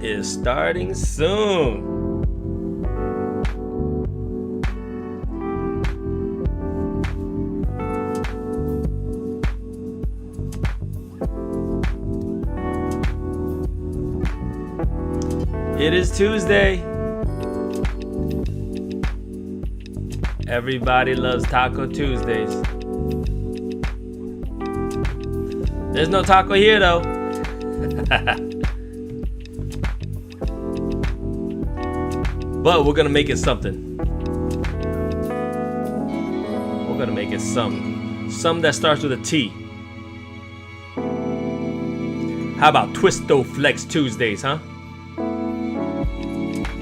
is starting soon. It is Tuesday. Everybody loves Taco Tuesdays. There's no taco here though. But we're gonna make it something. We're gonna make it something. Something that starts with a T. How about Twisto Flex Tuesdays, huh?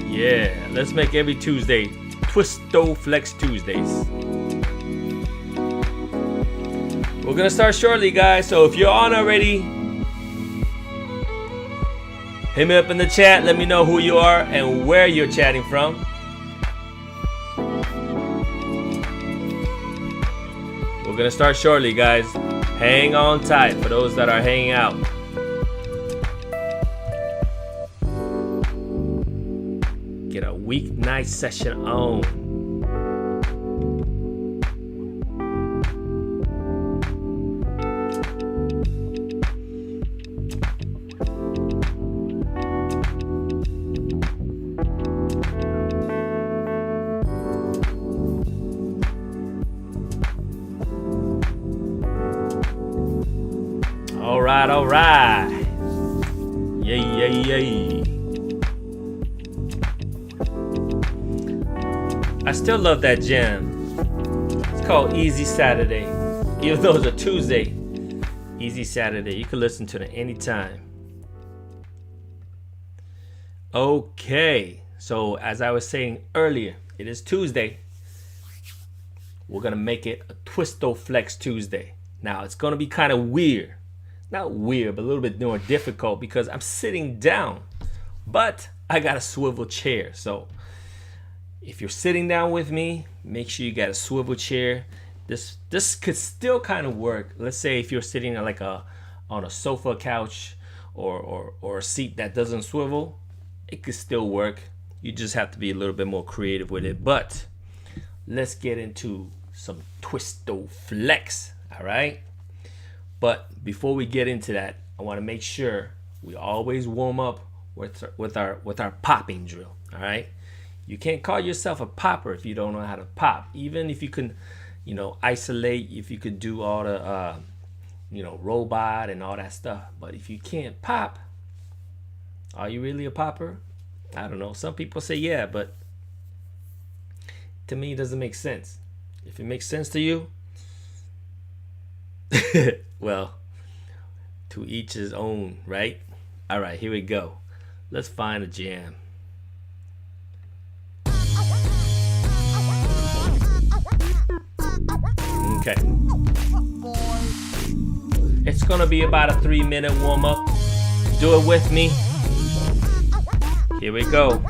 Yeah, let's make every Tuesday Twisto Flex Tuesdays. We're gonna start shortly, guys. So if you're on already, hit me up in the chat. Let me know who you are and where you're chatting from. We're gonna start shortly, guys. Hang on tight for those that are hanging out. Get a weeknight session on. All right. Yay. I still love that jam. It's called Easy Saturday. Even though it's a Tuesday, Easy Saturday. You can listen to it anytime. Okay, so as I was saying earlier, it is Tuesday. We're gonna make it a Twisto Flex Tuesday. Now it's gonna be kind of weird. Not weird, but a little bit more difficult because I'm sitting down, but I got a swivel chair. So if you're sitting down with me, make sure you got a swivel chair. This could still kind of work. Let's say if you're sitting like on a sofa couch or a seat that doesn't swivel, it could still work. You just have to be a little bit more creative with it. But let's get into some Twisto Flex, all right? But before we get into that, I want to make sure we always warm up with our popping drill, all right? You can't call yourself a popper if you don't know how to pop. Even if you can, isolate, if you could do all the, robot and all that stuff. But if you can't pop, are you really a popper? I don't know. Some people say yeah, but to me, it doesn't make sense. If it makes sense to you, well, to each his own, right? All right, here we go. Let's find a jam. Okay. It's gonna be about a 3-minute warm up. Do it with me. Here we go.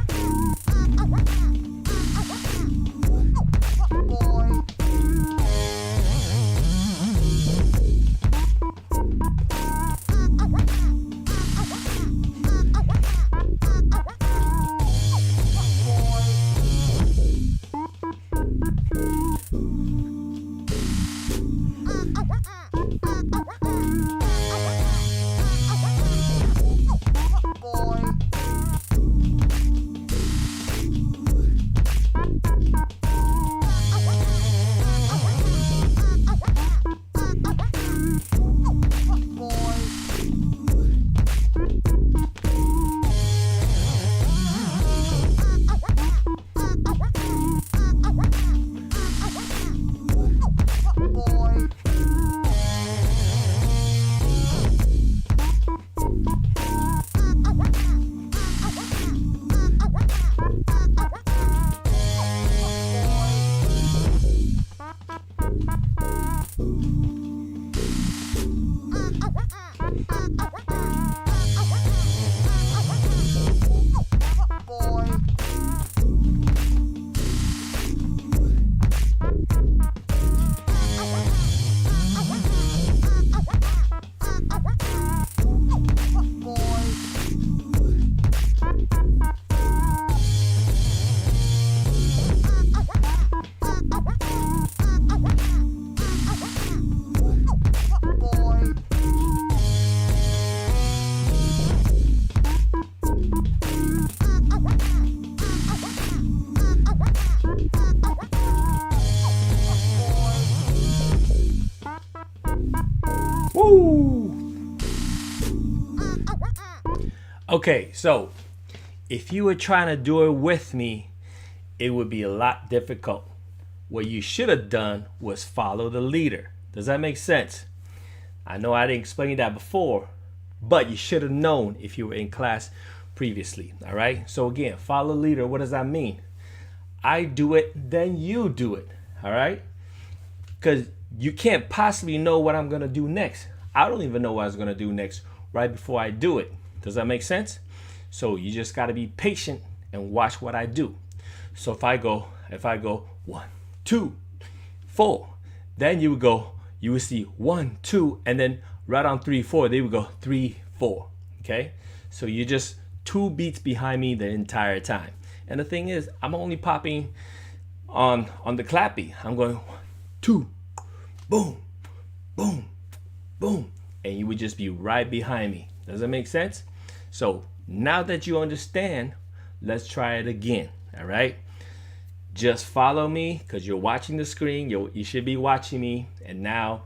Okay, so if you were trying to do it with me, it would be a lot difficult. What you should have done was follow the leader. Does that make sense? I know I didn't explain that before, but you should have known if you were in class previously. All right. So again, follow the leader. What does that mean? I do it, then you do it. All right. Because you can't possibly know what I'm going to do next. I don't even know what I was going to do next right before I do it. Does that make sense? So you just got to be patient and watch what I do. So if I go 1, 2, 4, then you would see 1, 2, and then right on 3, 4, they would go 3, 4. Okay. So you're just 2 beats behind me the entire time. And the thing is, I'm only popping on the clappy. I'm going 1, 2, boom, boom, boom. And you would just be right behind me. Does that make sense? So now that you understand, let's try it again. All right. Just follow me because you're watching the screen. You should be watching me. And now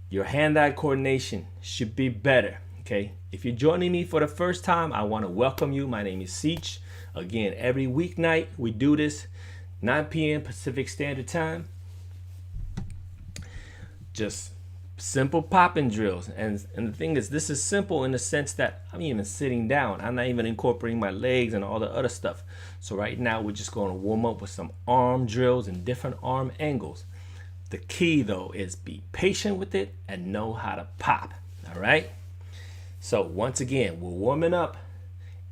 your hand-eye coordination should be better. Okay. If you're joining me for the first time, I want to welcome you. My name is Seach. Again, every weeknight we do this, 9 p.m. Pacific Standard Time. Just simple popping drills. And the thing is, this is simple in the sense that I'm even sitting down. I'm not even incorporating my legs and all the other stuff. So right now we're just going to warm up with some arm drills and different arm angles. The key though is be patient with it and know how to pop. All right. So once again, we're warming up.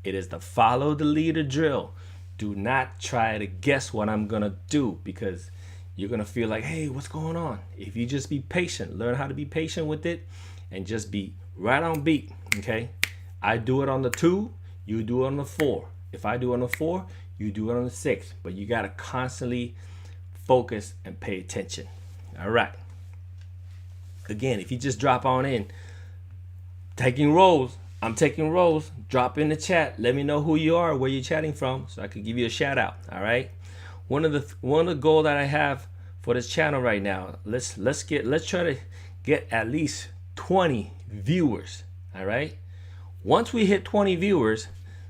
It is the follow the leader drill. Do not try to guess what I'm going to do because you're going to feel like, hey, what's going on? If you just be patient, learn how to be patient with it and just be right on beat. Okay. I do it on the 2, you do it on the 4. If I do it on the 4, you do it on the 6. But you got to constantly focus and pay attention. All right. Again, if you just drop on in, taking rolls. I'm taking rolls. Drop in the chat. Let me know who you are, where you're chatting from, so I could give you a shout out. All right. One of the goal that I have for this channel right now. Let's try to get at least 20 viewers. All right. Once we hit 20 viewers,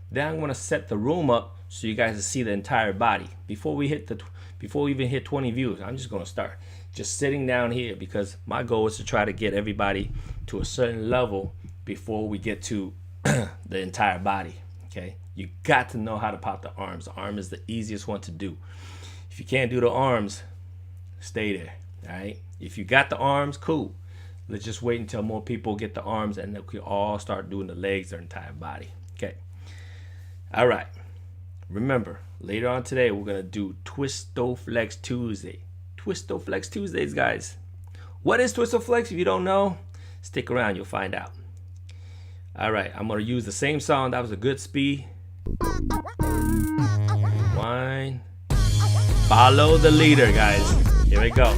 then I'm gonna set the room up so you guys can see the entire body. Before we even hit 20 views, I'm just gonna start just sitting down here because my goal is to try to get everybody to a certain level before we get to the entire body. Okay, you got to know how to pop the arms. The arm is the easiest one to do. If you can't do the arms, stay there. All right, if you got the arms, cool. Let's just wait until more people get the arms and then we all start doing the legs, their entire body. Okay, all right. Remember, later on today we're gonna do Twist-O-Flex Tuesday. Twist-O-Flex Tuesdays, guys. What is Twist-O-Flex? If you don't know, stick around, you'll find out. All right, I'm gonna use the same song. That was a good speed. Wine. Follow the leader, guys. Here we go.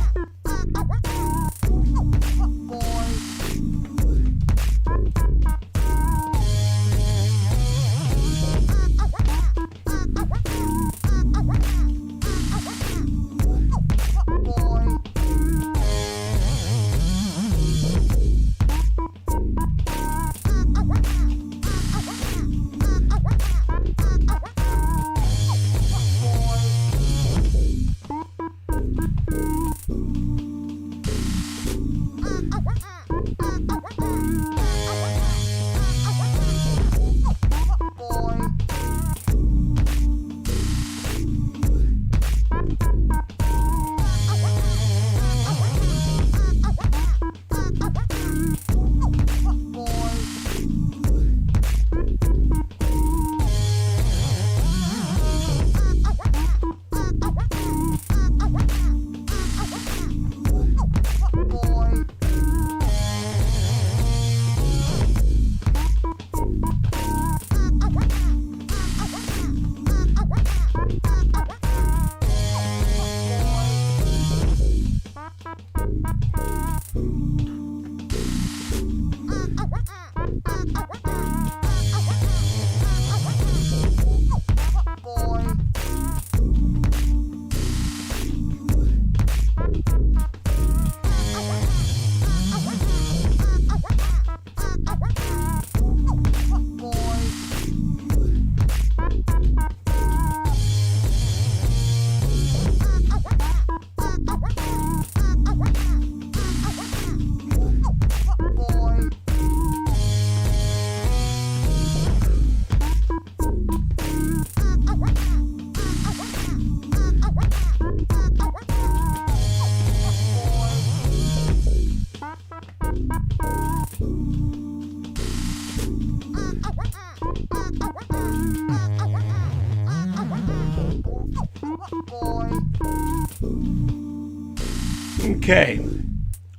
Okay.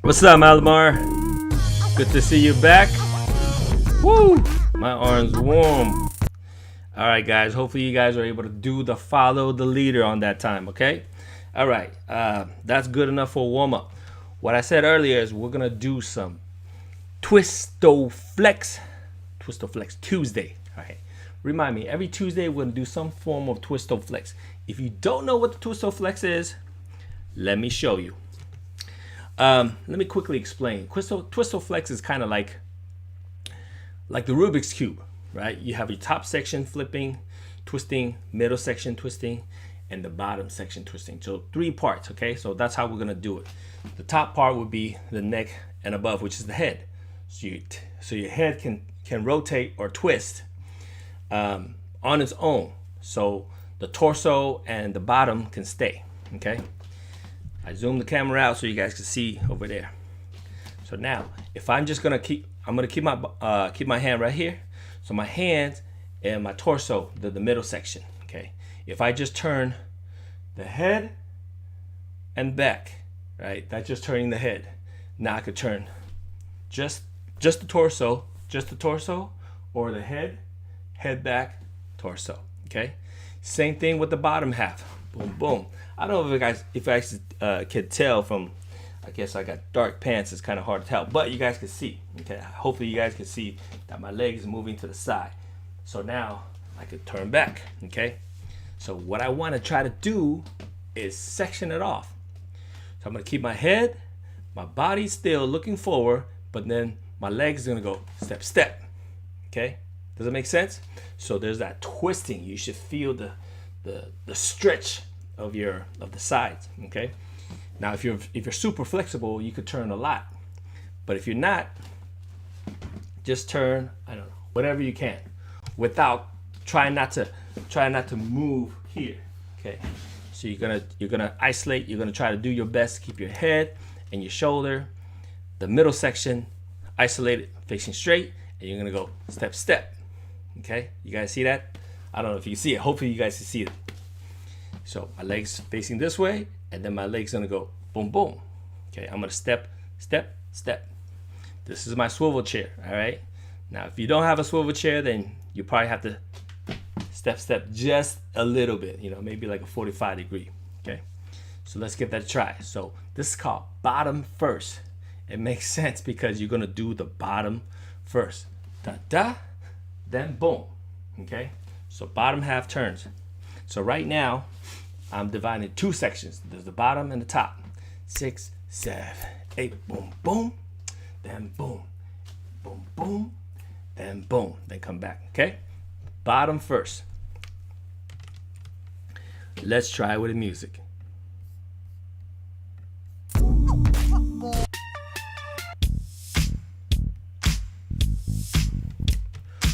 What's up, Malamar? Good to see you back. Woo! My arm's warm. All right, guys. Hopefully you guys are able to do the follow the leader on that time, okay? All right. That's good enough for a warm-up. What I said earlier is we're going to do some Twistoflex Tuesday. All right. Remind me, every Tuesday we're going to do some form of Twistoflex. If you don't know what the Twistoflex is, let me show you. Let me quickly explain. Twistoflex is kind of like the Rubik's Cube, right? You have your top section flipping, twisting, middle section twisting, and the bottom section twisting. So 3 parts, okay? So that's how we're gonna do it. The top part would be the neck and above, which is the head. So your head can rotate or twist on its own. So the torso and the bottom can stay, okay? I zoomed the camera out so you guys can see over there. So now, if I'm just gonna keep my hand right here. So my hands and my torso, the middle section, okay? If I just turn the head and back, right? That's just turning the head. Now I could turn just the torso, or the head back, torso, okay? Same thing with the bottom half. Boom, boom. I don't know if you guys could tell from, I guess I got dark pants. It's kind of hard to tell, but you guys can see. Okay, hopefully you guys can see that my leg is moving to the side. So now I could turn back. Okay, so what I want to try to do is section it off. So I'm gonna keep my head, my body still looking forward, but then my legs are gonna go step, step. Okay, does it make sense? So there's that twisting. You should feel the stretch of the sides. Okay. Now if you're super flexible, you could turn a lot. But if you're not, just turn, I don't know, whatever you can, without trying not to move here. Okay. So you're gonna isolate. You're gonna try to do your best to keep your head and your shoulder, the middle section, isolated, facing straight, and you're gonna go step, step. Okay. You guys see that? I don't know if you see it. Hopefully you guys can see it. So my legs facing this way, and then my legs gonna go boom, boom. Okay, I'm gonna step, step, step. This is my swivel chair, all right? Now, if you don't have a swivel chair, then you probably have to step, step just a little bit, maybe like a 45 degree, okay? So let's give that a try. So this is called bottom first. It makes sense because you're gonna do the bottom first. Da, da, then boom, okay? So bottom half turns. So right now, I'm dividing 2 sections. There's the bottom and the top. 6, 7, 8, boom, boom, then boom, boom, boom, then boom, then come back, okay? Bottom first. Let's try with the music.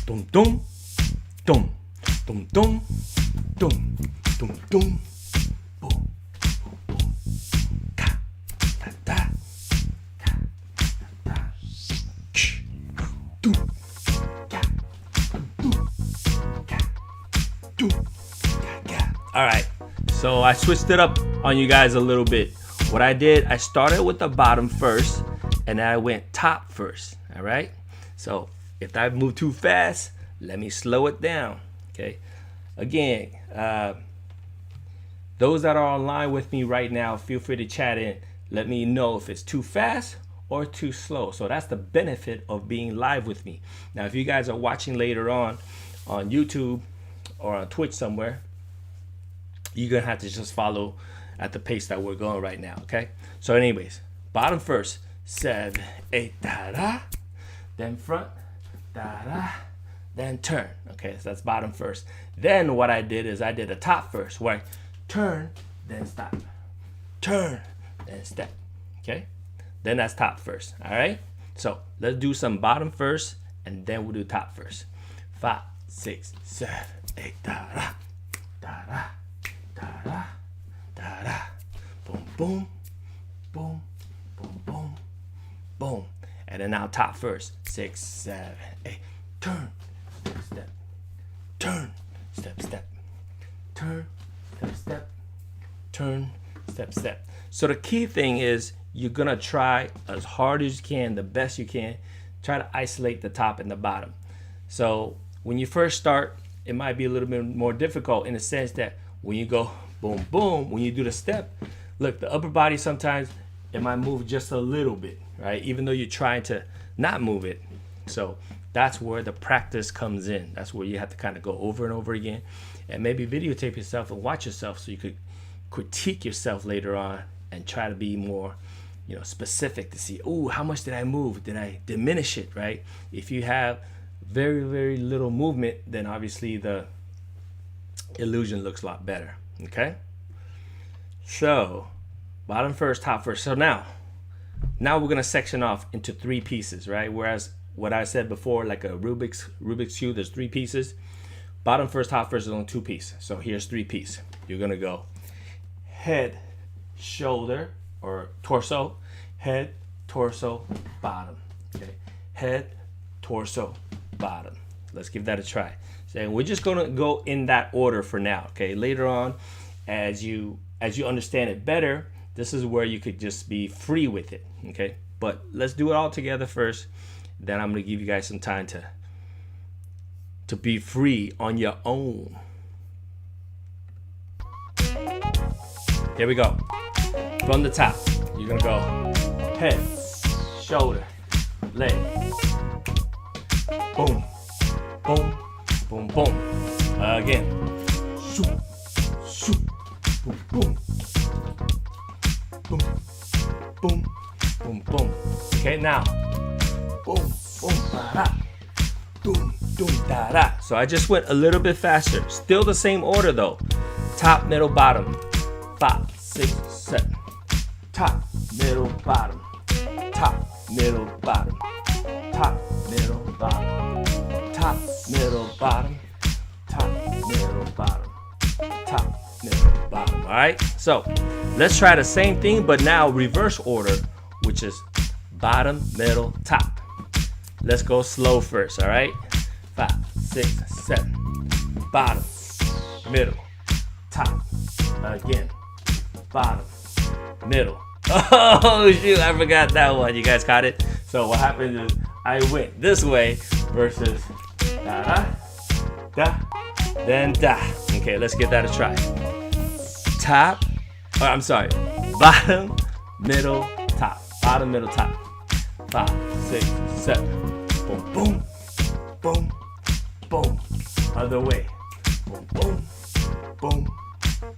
Dum, dum, dum, dum, dum, dum, dum, dum. All right, so I switched it up on you guys a little bit. What I did, I started with the bottom first, and then I went top first. All right, so if I move too fast, let me slow it down. Okay, again, those that are online with me right now, feel free to chat in. Let me know if it's too fast or too slow. So that's the benefit of being live with me. Now, if you guys are watching later on YouTube or on Twitch somewhere, you're gonna have to just follow at the pace that we're going right now, okay? So anyways, bottom first, 7, 8, da-da, then front, da-da, then turn, okay? So that's bottom first. Then what I did is I did a top first, where I turn, then stop, turn, then step, okay? Then that's top first, all right? So let's do some bottom first, and then we'll do top first. 5, 6, 7, 8, da-da, da-da, da-da, da-da, boom, boom, boom, boom, boom, boom. And then now top first. 6, 7, 8, turn, step, step, turn, step, step, turn, step, step, turn, step, step. So the key thing is you're gonna try as hard as you can, the best you can, try to isolate the top and the bottom. So when you first start, it might be a little bit more difficult in the sense that when you go boom, boom, when you do the step, look, the upper body sometimes it might move just a little bit, right? Even though you're trying to not move it. So that's where the practice comes in. That's where you have to kind of go over and over again and maybe videotape yourself and watch yourself so you could critique yourself later on and try to be more, specific to see, oh, how much did I move? Did I diminish it, right? If you have very, very little movement, then obviously the illusion looks a lot better, okay? So bottom first, top first. So now we're gonna section off into 3 pieces, right? Whereas what I said before, like a Rubik's Cube, there's 3 pieces. Bottom first, top first is only 2 pieces. So here's 3 pieces. You're gonna go head, shoulder, or torso, head, torso, bottom. Okay, head, torso, bottom. Let's give that a try. So we're just gonna go in that order for now. Okay, later on, as you understand it better, this is where you could just be free with it. Okay, but let's do it all together first. Then I'm gonna give you guys some time to be free on your own. Here we go. From the top, you're gonna go head, shoulder, leg. Boom, boom, boom, boom. Again. Shoot, shoot, boom, boom. Boom, boom, boom, boom. Okay, now. Boom, boom, da-da. Boom, boom, da-da. So I just went a little bit faster. Still the same order though. Top, middle, bottom. 5, 6, 7. Top, middle, bottom. Top, middle, bottom. Top, middle, bottom. Top, middle, bottom. Top, middle, bottom. Top, middle, bottom. All right. So let's try the same thing, but now reverse order, which is bottom, middle, top. Let's go slow first. All right. 5, 6, 7. Bottom, middle, top. Again. Bottom, middle. Oh shoot, I forgot that one. You guys caught it? So what happened is I went this way versus da da, then da. Okay, let's give that a try. Top, I'm sorry, bottom, middle, top. Bottom, middle, top. 5, 6, 7. Boom, boom, boom, boom. Other way. Boom, boom, boom,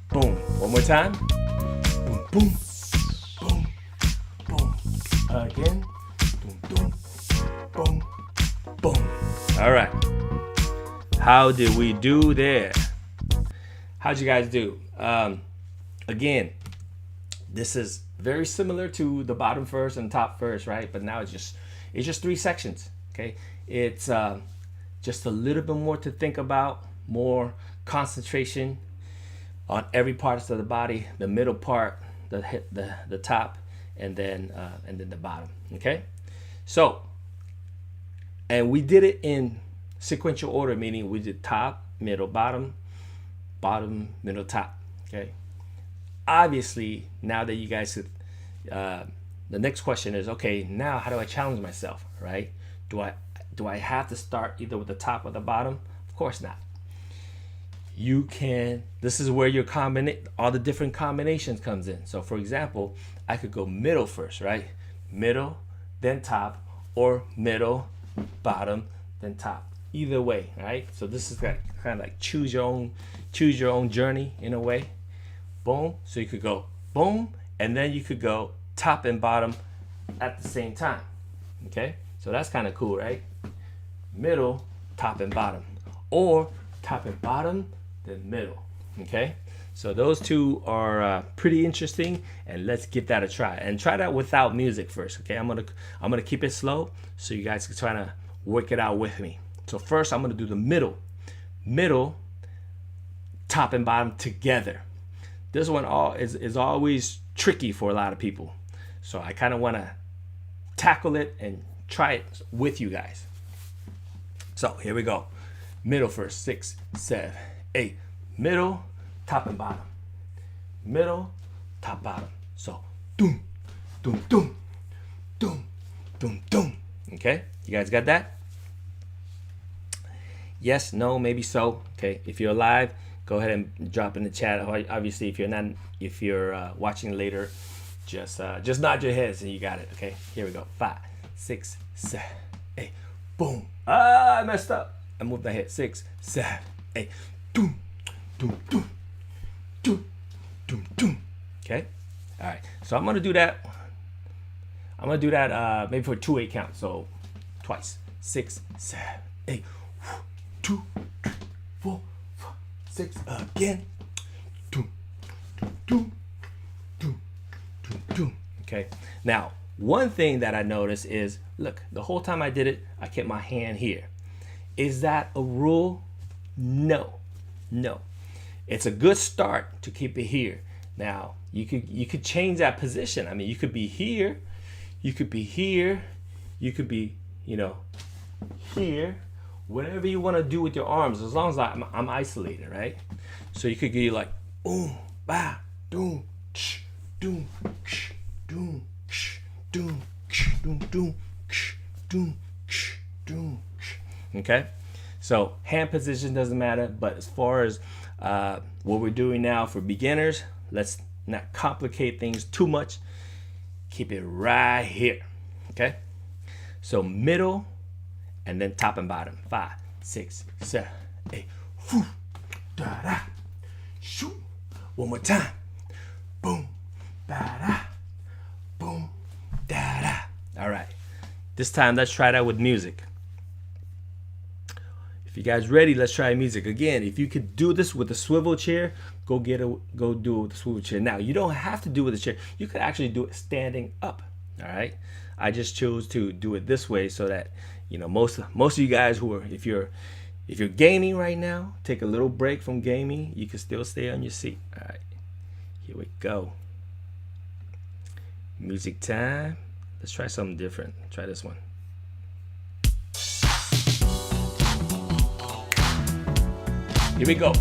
boom. One more time. Boom, boom, boom, boom. Again. Boom, boom, boom, boom. All right. How did we do there? How'd you guys do? Again, this is very similar to the bottom first and top first, right? But now it's just 3 sections. Okay, it's just a little bit more to think about, more concentration on every part of the body, the middle part, the top, and then the bottom. Okay, so and we did it in sequential order, meaning we did top, middle, bottom, bottom, middle, top. Okay, obviously now that you guys have, the next question is, okay, now how do I challenge myself, right? Do I have to start either with the top or the bottom? Of course not. You can, this is where your all the different combinations comes in. So for example, I could go middle first, right? Middle, then top, or middle, bottom, then top. Either way, right? So this is kind of like choose your own journey in a way. Boom. So you could go boom, and then you could go top and bottom at the same time. Okay? So that's kind of cool, right? Middle, top and bottom, or top and bottom, then middle. Okay, so those two are pretty interesting, and let's give that a try. And try that without music first. Okay, I'm gonna keep it slow so you guys can try to work it out with me. So first, I'm gonna do the middle, top and bottom together. This one is always tricky for a lot of people, so I kind of want to tackle it and try it with you guys. So here we go. Middle first, 6, 7, 8. Middle, top and bottom. Middle, top, bottom. So, doom, doom, doom, doom, doom, doom. Okay, you guys got that? Yes, no, maybe so. Okay, if you're alive, go ahead and drop in the chat. Obviously, if you're not, if you're watching later, just nod your heads and you got it. Okay, here we go. 5, 6, 7, 8. Boom. Ah, I messed up. I moved my head. 6, 7, 8. Doom, doom, doom, doom, doom, doom. Okay. All right. So I'm gonna do that. Maybe for 2/8 count. So twice. 6, 7, 8. 2, 3, 4, 5, 6. Again. Doom, doom, doom, doom, doom, doom. Okay. Now, one thing that I noticed is, look, the whole time I did it, I kept my hand here. Is that a rule? No. No. It's a good start to keep it here. Now, you could change that position. I mean, you could be here, you could be here, you could be, here, whatever you want to do with your arms, as long as I'm isolated, right? So you could get like, boom, ba, doom, sh, doom, sh, doom, sh, doom, sh, doom, doom, sh, doom, sh, doom, sh. Okay? So hand position doesn't matter, but as far as what we're doing now for beginners, let's not complicate things too much. Keep it right here. Okay? So middle and then top and bottom. 5, 6, 7, 8. Whoo, da da. Shoot. One more time. Boom, da da. Boom, da da. All right. This time let's try that with music. If you guys ready, let's try music. Again, if you could do this with a swivel chair, go do it with the swivel chair. Now, you don't have to do it with a chair. You could actually do it standing up. All right. I just chose to do it this way so that most of you guys who are, if you're gaming right now, take a little break from gaming. You can still stay on your seat. All right. Here we go. Music time. Let's try something different. Try this one. Here we go.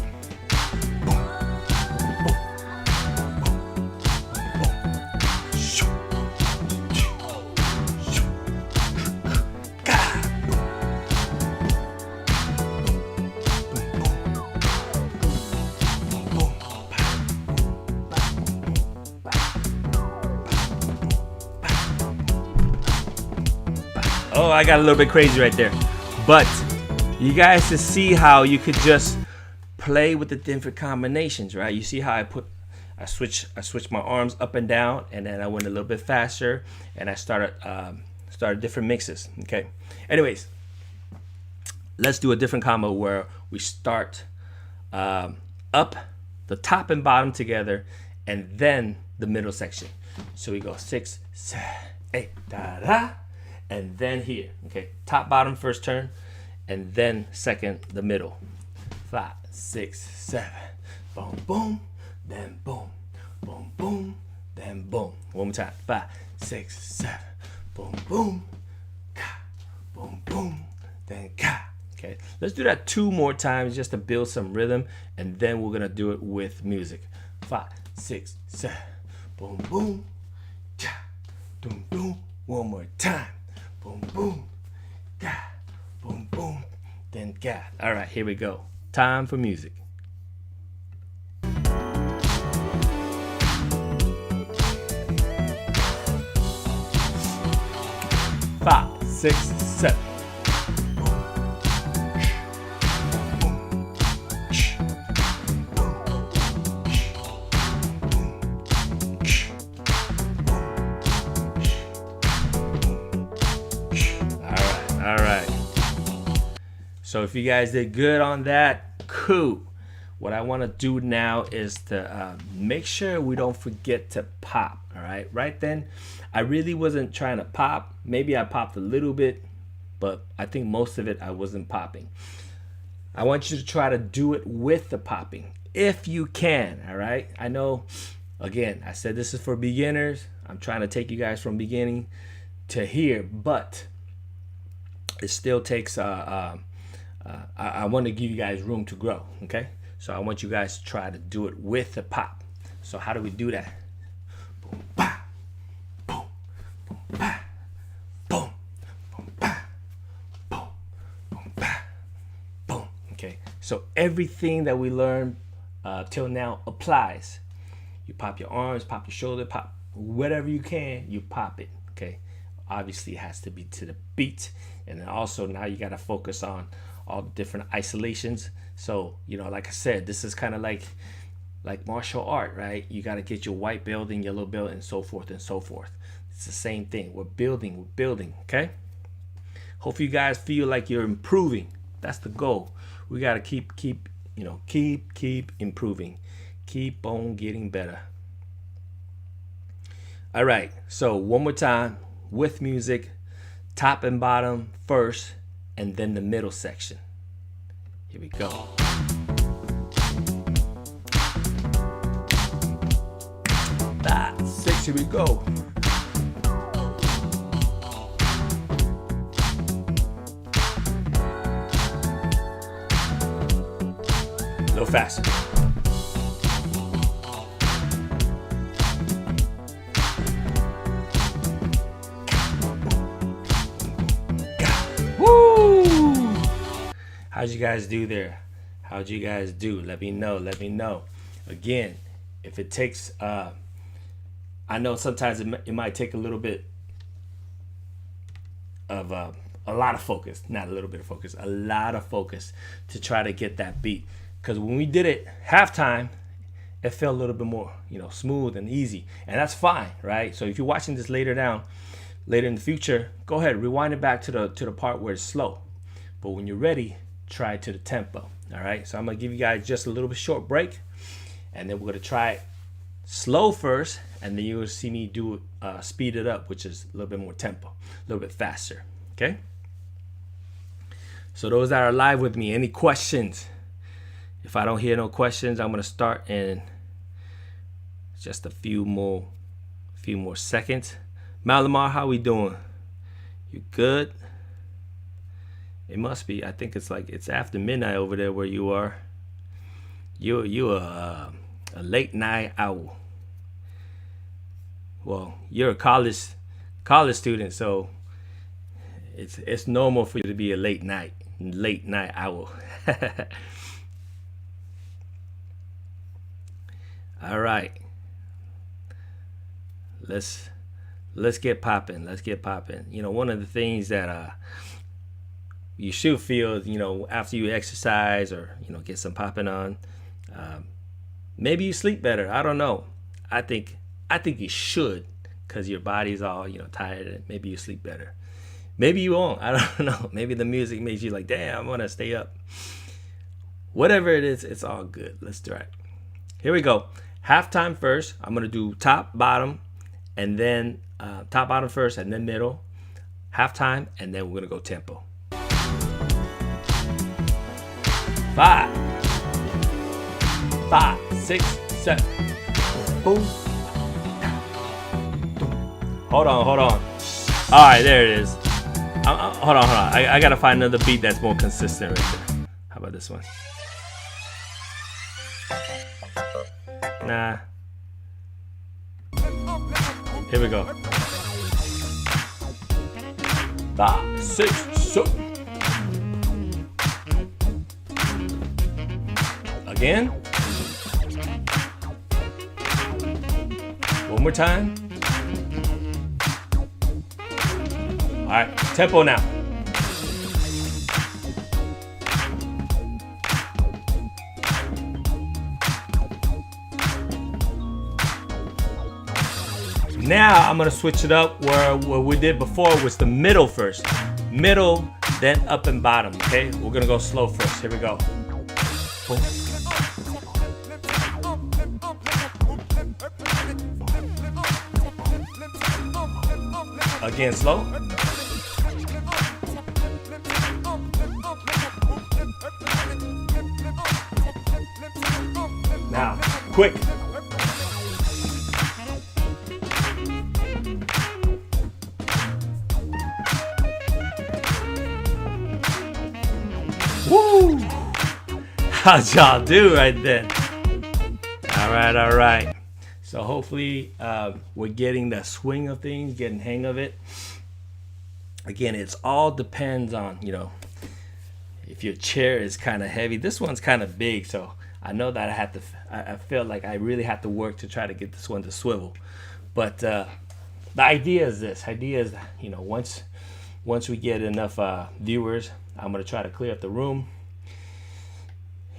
Oh, I got a little bit crazy right there. But you guys to see how you could just play with the different combinations, right? You see how I switched my arms up and down, and then I went a little bit faster, and I started different mixes. Okay. Anyways, let's do a different combo where we start up the top and bottom together, and then the middle section. So we go 6, 7, 8, da da, and then here. Okay, top bottom first turn, and then second the middle. 5, 6, 7, boom, boom, then boom, boom, boom, then boom. One more time. 5, 6, 7, boom, boom, ka, boom, boom, then ka. Okay, let's do that 2 more times just to build some rhythm, and then we're gonna do it with music. 5, 6, 7, boom, boom, cha, doom, doom. One more time. Boom, boom, ka, boom, boom, then ka. All right, here we go. Time for music. 5, 6, 7. All right. So if you guys did good on that, cool. What I want to do now is to make sure we don't forget to pop. All right. Right then, I really wasn't trying to pop. Maybe I popped a little bit, but I think most of it I wasn't popping. I want you to try to do it with the popping if you can. All right. I know, again, I said this is for beginners. I'm trying to take you guys from beginning to here, but it still takes I want to give you guys room to grow. Okay, so I want you guys to try to do it with the pop. So how do we do that? bah, boom, boom, bah, boom, boom, bah, boom. Okay, so everything that we learned till now applies. You pop your arms, pop your shoulder, pop whatever you can, you pop it. Okay, obviously it has to be to the beat, and then also now you got to focus on all the different isolations. So like I said, this is kind of like martial art, right? You got to get your white belt and yellow belt and so forth and so forth. It's the same thing. We're building. Okay. Hope you guys feel like you're improving. That's the goal. We got to keep improving. Keep on getting better. All right. So one more time with music, top and bottom first, and then the middle section. Here we go. 5, 6, here we go. A little faster. Woo! How'd you guys do there? How'd you guys do? Let me know. Again, if it takes, I know sometimes it might take a little bit of a lot of focus, not a little bit of focus, a lot of focus to try to get that beat. Because when we did it halftime, it felt a little bit more, smooth and easy, and that's fine, right? So if you're watching this later in the future, go ahead, rewind it back to the part where it's slow. But when you're ready, try it to the tempo. All right. So I'm gonna give you guys just a little bit short break, and then we're gonna try it slow first, and then you'll see me do speed it up, which is a little bit more tempo, a little bit faster. Okay. So those that are live with me, any questions? If I don't hear no questions, I'm gonna start in just a few more seconds. Malamar, how we doing? You good? It must be. I think it's after midnight over there where you are. You a late night owl. Well, you're a college student, so it's normal for you to be a late night owl. All right. Let's get popping. One of the things that you should feel, after you exercise or get some popping on, maybe you sleep better. I don't know. I think you should, because your body's all tired, and maybe you sleep better. Maybe you won't. I don't know. Maybe the music makes you like, damn, I want to stay up. Whatever it is, it's all good. Let's try it. Here we go. Halftime first. I'm gonna do top, bottom, and then top, bottom first, and then middle. Halftime, and then we're gonna go tempo. 5, 6, 7. Boom. Hold on. All right, there it is. Hold on. I gotta find another beat that's more consistent right there. How about this one? Nah. Here we go. 5, 6, 7. Again. One more time. All right, tempo now. Now I'm gonna switch it up where we did before was the middle first. Middle, then up and bottom, okay? We're gonna go slow first. Here we go. Boom. Again, slow. Now, quick. Woo! How'd y'all do right then? All right. So hopefully we're getting the swing of things, getting hang of it. Again, it's all depends on, if your chair is kind of heavy. This one's kind of big, so I know that I feel like I really have to work to try to get this one to swivel. But the idea is this. Idea is, once we get enough viewers, I'm gonna try to clear up the room.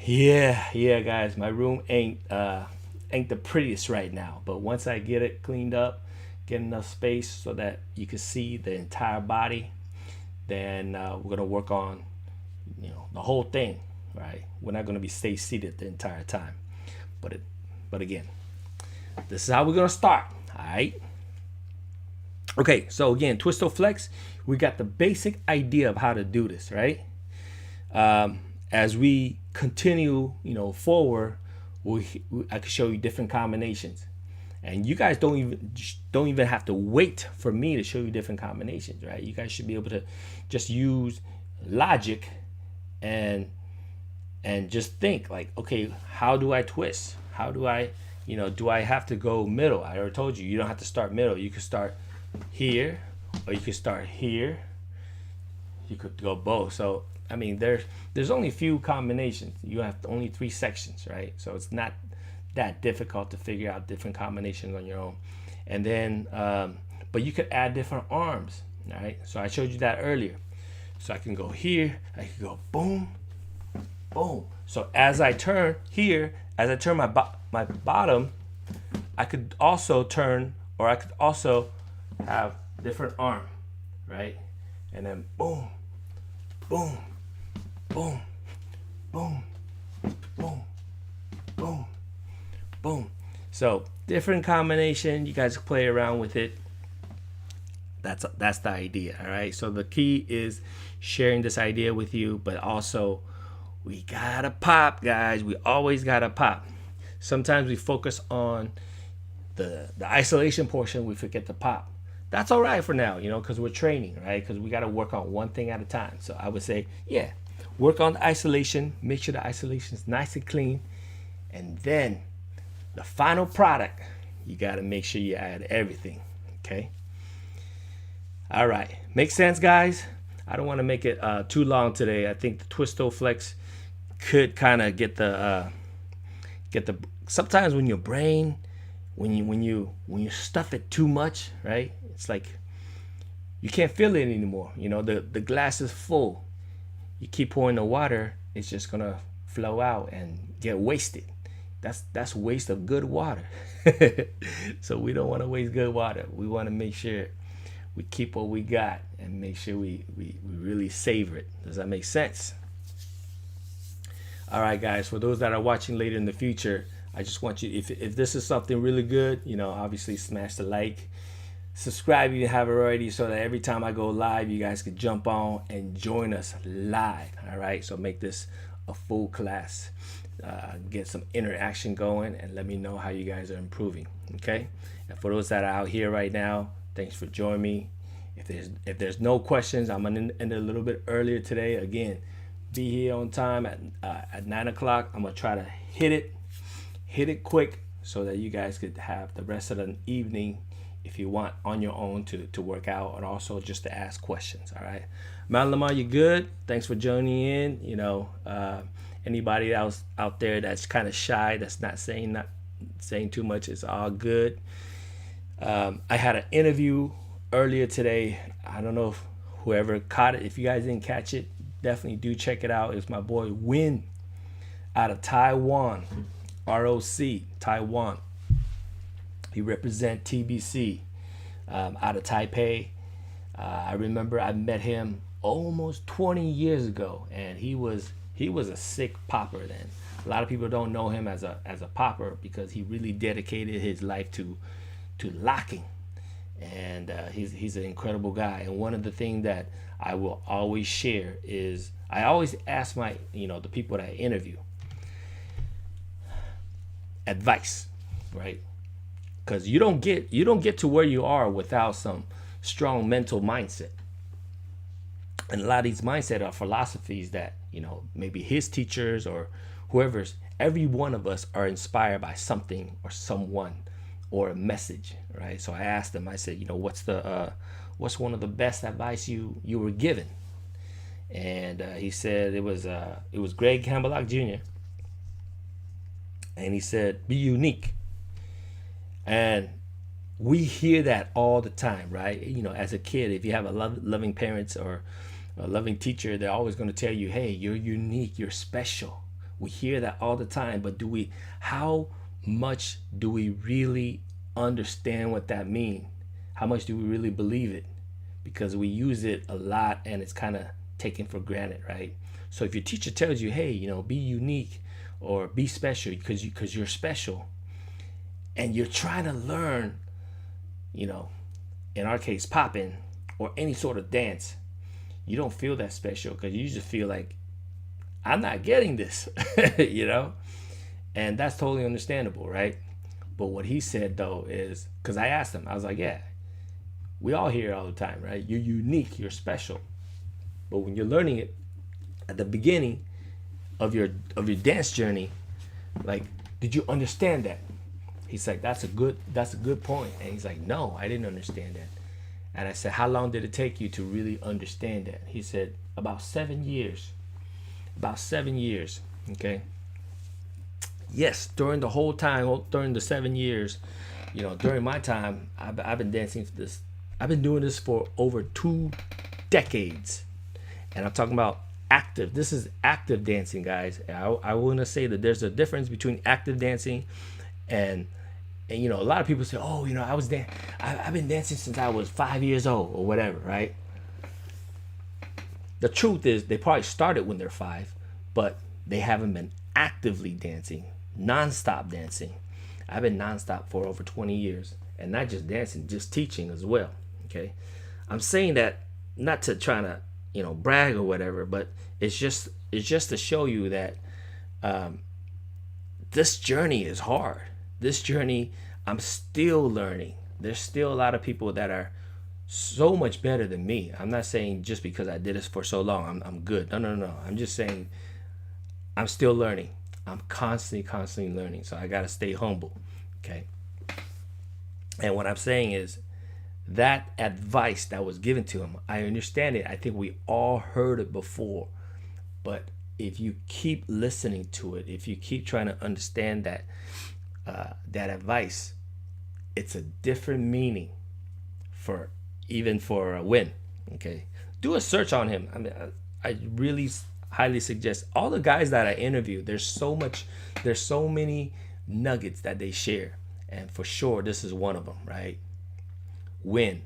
Yeah, guys, my room ain't the prettiest right now, but once I get it cleaned up, get enough space so that you can see the entire body, then we're gonna work on the whole thing, right? We're not gonna be stay seated the entire time, but again, this is how we're gonna start. All right. Okay, so again, Twistoflex, we got the basic idea of how to do this, right? As we continue, forward, I can show you different combinations, and you guys don't even have to wait for me to show you different combinations, right? You guys should be able to just use logic and just think like, okay, how do I twist? How do I, do I have to go middle? I already told you, you don't have to start middle. You can start here, or you can start here. You could go both. So I mean, there's only a few combinations. You have only 3 sections, right? So it's not that difficult to figure out different combinations on your own. And then, but you could add different arms, right? So I showed you that earlier. So I can go here, I can go boom, boom. So as I turn here, as I turn my bottom, I could also turn, or I could also have different arm, right? And then boom, boom, boom, boom, boom, boom, boom. So different combination. You guys play around with it. That's the idea. All right. So the key is sharing this idea with you, but also we gotta pop, guys. We always gotta pop. Sometimes we focus on the isolation portion. We forget to pop. That's all right for now, because we're training, right? Because we got to work on one thing at a time. So I would say, yeah, work on the isolation. Make sure the isolation is nice and clean. And then the final product, you got to make sure you add everything, okay? All right. Make sense, guys? I don't want to make it too long today. I think the Twistoflex could kind of get the sometimes when your brain, when you stuff it too much, right? It's like you can't feel it anymore. The glass is full. You keep pouring the water, it's just gonna flow out and get wasted. That's waste of good water. So we don't want to waste good water. We want to make sure we keep what we got and make sure we really savor it. Does that make sense? All right, guys, for those that are watching later in the future, I just want you, if this is something really good, obviously smash the like, subscribe if you haven't already, so that every time I go live, you guys can jump on and join us live. All right, so make this a full class, get some interaction going, and let me know how you guys are improving. Okay, and for those that are out here right now, thanks for joining me. If there's no questions, I'm gonna end a little bit earlier today. Again, be here on time at 9 o'clock. I'm gonna try to hit it quick so that you guys could have the rest of the evening, if you want, on your own to work out, and also just to ask questions. All right, Mount Lamar, you good? Thanks for joining in. Anybody else out there that's kind of shy, that's not saying too much, it's all good. I had an interview earlier today. I don't know if whoever caught it. If you guys didn't catch it, definitely do check it out. It's my boy Win out of Taiwan, ROC, Taiwan. He represents TBC out of Taipei. I remember I met him almost 20 years ago, and he was a sick popper then. A lot of people don't know him as a popper because he really dedicated his life to locking, and he's an incredible guy. And one of the things that I will always share is I always ask my the people that I interview advice, right? Because you don't get to where you are without some strong mental mindset. And a lot of these mindset are philosophies that maybe his teachers or whoever's. Every one of us are inspired by something or someone or a message, right? So I asked him, I said, what's one of the best advice you were given? And he said it was Greg Campbell Jr. And he said, be unique. And we hear that all the time, right? As a kid, if you have a loving parents or a loving teacher, they're always going to tell you, hey, you're unique, you're special. We hear that all the time, but how much do we really understand what that means? How much do we really believe it? Because we use it a lot and it's kind of taken for granted, right? So if your teacher tells you, hey, be unique or be special because you're special, and you're trying to learn, in our case, popping or any sort of dance, you don't feel that special because you just feel like, I'm not getting this, and that's totally understandable, right? But what he said though is, because I asked him, I was like, yeah, we all hear it all the time, right? You're unique, you're special. But when you're learning it at the beginning of your dance journey, like, did you understand that? He's like, that's a good point. And he's like, no, I didn't understand that. And I said, how long did it take you to really understand that? He said, about 7 years. About 7 years. Okay. Yes, during the whole time, during the 7 years, during my time, I've been dancing for this. I've been doing this for over 2 decades. And I'm talking about active. This is active dancing, guys. I want to say that there's a difference between active dancing and a lot of people say, oh, I've been dancing since I was 5 years old or whatever, right? The truth is they probably started when they're 5, but they haven't been actively dancing, non-stop dancing. I've been non-stop for over 20 years, and not just dancing, just teaching as well. Okay, I'm saying that not to try to brag or whatever, but it's just to show you that this journey is hard. This journey, I'm still learning. There's still a lot of people that are so much better than me. I'm not saying just because I did this for so long, I'm good. No. I'm just saying I'm still learning. I'm constantly learning. So I got to stay humble. Okay. And what I'm saying is that advice that was given to him, I understand it. I think we all heard it before. But if you keep listening to it, if you keep trying to understand that advice, it's a different meaning for a win. Okay, do a search on him. I mean, I really highly suggest all the guys that I interview. There's so many nuggets that they share, and for sure this is one of them, right? Win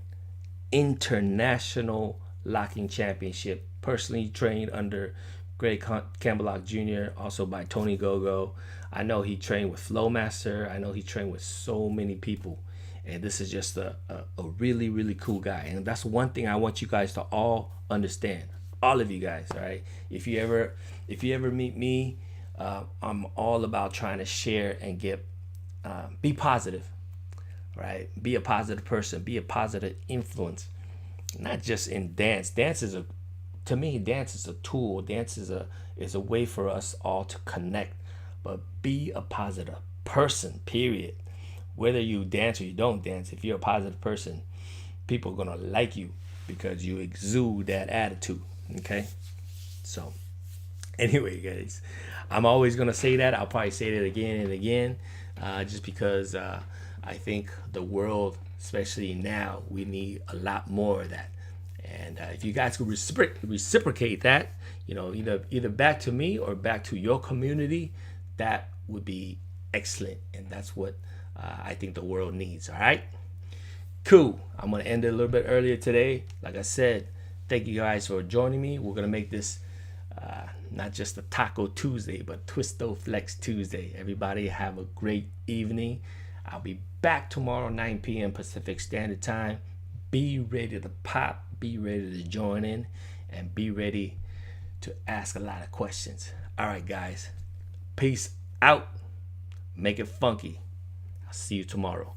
international locking championship, personally trained under Greg Campbell Jr., also by Tony Gogo. I know he trained with Flowmaster. I know he trained with so many people. And this is just a really, really cool guy. And that's one thing I want you guys to all understand. All of you guys, all right? If you ever meet me, I'm all about trying to share and be positive, right? Be a positive person. Be a positive influence. Not just in dance. To me, dance is a tool. Dance is a way for us all to connect. But be a positive person, period. Whether you dance or you don't dance, if you're a positive person, people are going to like you because you exude that attitude, okay? So, anyway, guys, I'm always going to say that. I'll probably say that again and again, just because I think the world, especially now, we need a lot more of that. And if you guys could reciprocate that, either back to me or back to your community, that would be excellent. And that's what I think the world needs. All right, cool. I'm gonna end it a little bit earlier today. Like I said, thank you guys for joining me. We're gonna make this not just a Taco Tuesday, but Twisto Flex Tuesday. Everybody have a great evening. I'll be back tomorrow 9 p.m. Pacific Standard Time. Be ready to pop, be ready to join in, and be ready to ask a lot of questions. All right, guys. Peace out. Make it funky. I'll see you tomorrow.